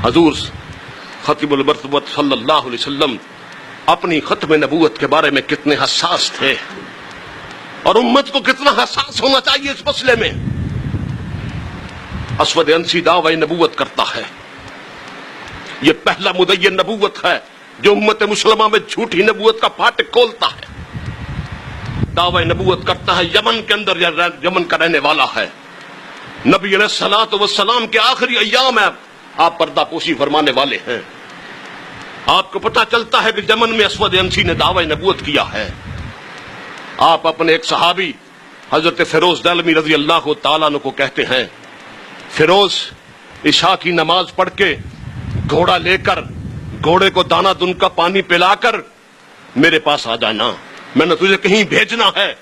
حضور ختم المرتبت صلی اللہ علیہ وسلم اپنی ختم نبوت کے بارے میں کتنے حساس تھے، اور امت کو کتنا حساس ہونا چاہیے اس مسئلے میں۔ اسود انسی دعوی نبوت کرتا ہے، یہ پہلا مدین نبوت ہے جو امت مسلمہ میں جھوٹی نبوت کا پھاٹک کھولتا ہے۔ دعوی نبوت کرتا ہے، یمن کے اندر یمن کا رہنے والا ہے، نبی علیہ الصلوۃ والسلام کے آخری ایام میں آپ پردہ پوشی فرمانے والے ہیں۔ آپ کو پتہ چلتا ہے کہ یمن میں اسود انسی نے دعوی نبوت کیا ہے۔ آپ اپنے ایک صحابی حضرت فیروز دہلوی رضی اللہ تعالیٰ عنہ کو کہتے ہیں، فیروز عشاء کی نماز پڑھ کے گھوڑا لے کر گھوڑے کو دانہ دن کا پانی پلا کر میرے پاس آ جانا، میں نے تجھے کہیں بھیجنا ہے۔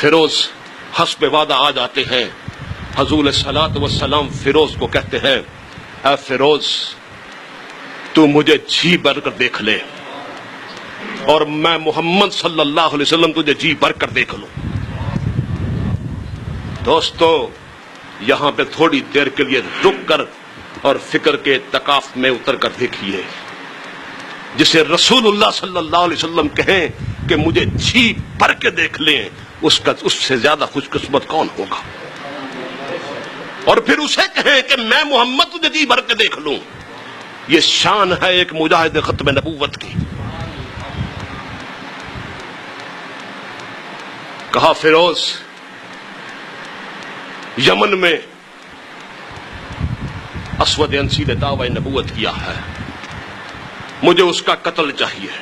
فیروز حسب وعدہ آ جاتے ہیں۔ حضور علیہ الصلوۃ والسلام فیروز کو کہتے ہیں، اے فیروز تو مجھے جی بھر کر دیکھ لے اور میں محمد صلی اللہ علیہ وسلم تجھے جی بھر کر دیکھ لوں۔ دوستو یہاں پہ تھوڑی دیر کے لیے رک کر اور فکر کے اتقاف میں اتر کر دیکھیے، جسے رسول اللہ صلی اللہ علیہ وسلم کہیں کہ مجھے جی بھر کے دیکھ لیں، اس سے زیادہ خوش قسمت کون ہوگا؟ اور پھر اسے کہیں کہ میں محمد تجھے جی بھر کے دیکھ لوں، یہ شان ہے ایک مجاہد ختم نبوت کی۔ کہا فیروز یمن میں اسود انسی نے دعوی نبوت کیا ہے، مجھے اس کا قتل چاہیے۔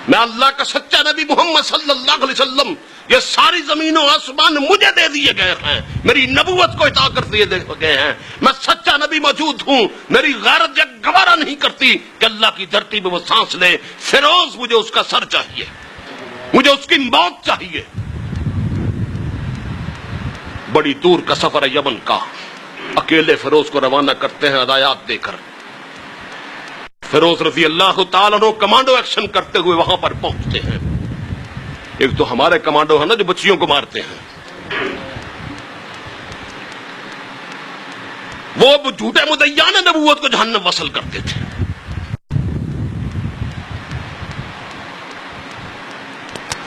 میں اللہ کا سچا نبی محمد صلی اللہ علیہ وسلم، یہ ساری زمین و آسمان مجھے دے دیے گئے ہیں، میری نبوت کو عطا کر دیے گئے ہیں، میں سچا نبی موجود ہوں، میری غیرت یہ گوارا نہیں کرتی کہ اللہ کی دھرتی میں وہ سانس لے۔ فیروز مجھے اس کا سر چاہیے، مجھے اس کی موت چاہیے۔ بڑی دور کا سفر ہے یمن کا، اکیلے فیروز کو روانہ کرتے ہیں ہدایات دے کر۔ فیروز رضی اللہ تعالیٰ عنہ کمانڈو ایکشن کرتے ہوئے وہاں پر پہنچتے ہیں۔ ایک تو ہمارے کمانڈو ہیں نا جو بچیوں کو مارتے ہیں، وہ جھوٹے مدعیان نبوت کو جہنم وصل کرتے تھے۔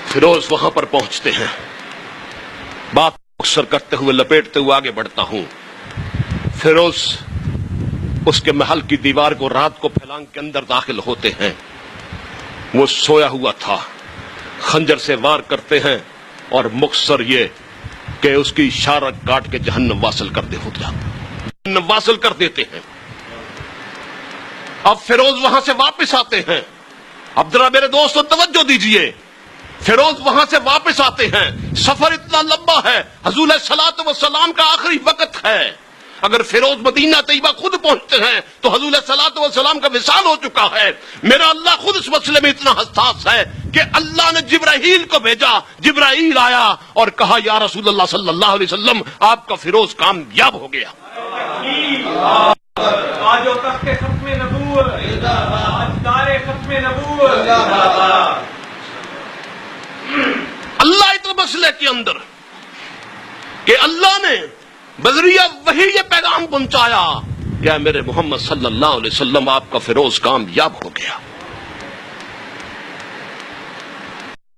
فیروز وہاں پر پہنچتے ہیں، بات اکثر کرتے ہوئے لپیٹتے ہوئے آگے بڑھتا ہوں۔ فیروز اس کے محل کی دیوار کو رات کو پھیلانگ کے اندر داخل ہوتے ہیں، وہ سویا ہوا تھا، خنجر سے وار کرتے ہیں اور مختصر یہ کہ اس کی اشارہ کاٹ کے جہنم واصل کر دیتے ہیں۔ اب فیروز وہاں سے واپس آتے ہیں، اب ذرا میرے دوستو توجہ دیجئے، فیروز وہاں سے واپس آتے ہیں، سفر اتنا لمبا ہے، حضور علیہ الصلوۃ والسلام کا آخری وقت ہے۔ اگر فیروز مدینہ طیبہ خود پہنچتے ہیں تو حضور علیہ الصلوۃ والسلام کا وصال ہو چکا ہے۔ میرا اللہ خود اس مسئلے میں اتنا حساس ہے کہ اللہ نے جبرائیل کو بھیجا، جبرائیل آیا اور کہا یا رسول اللہ صلی اللہ علیہ وسلم آپ کا فیروز کامیاب ہو گیا۔ آج تخت ختم نبوت، آج دار ختم نبوت۔ اللہ اس مسئلے کے اندر کہ اللہ نے بذریعہ وحی یہ پیغام پہنچایا کہ میرے محمد صلی اللہ علیہ وسلم آپ کا فیروز کامیاب ہو گیا۔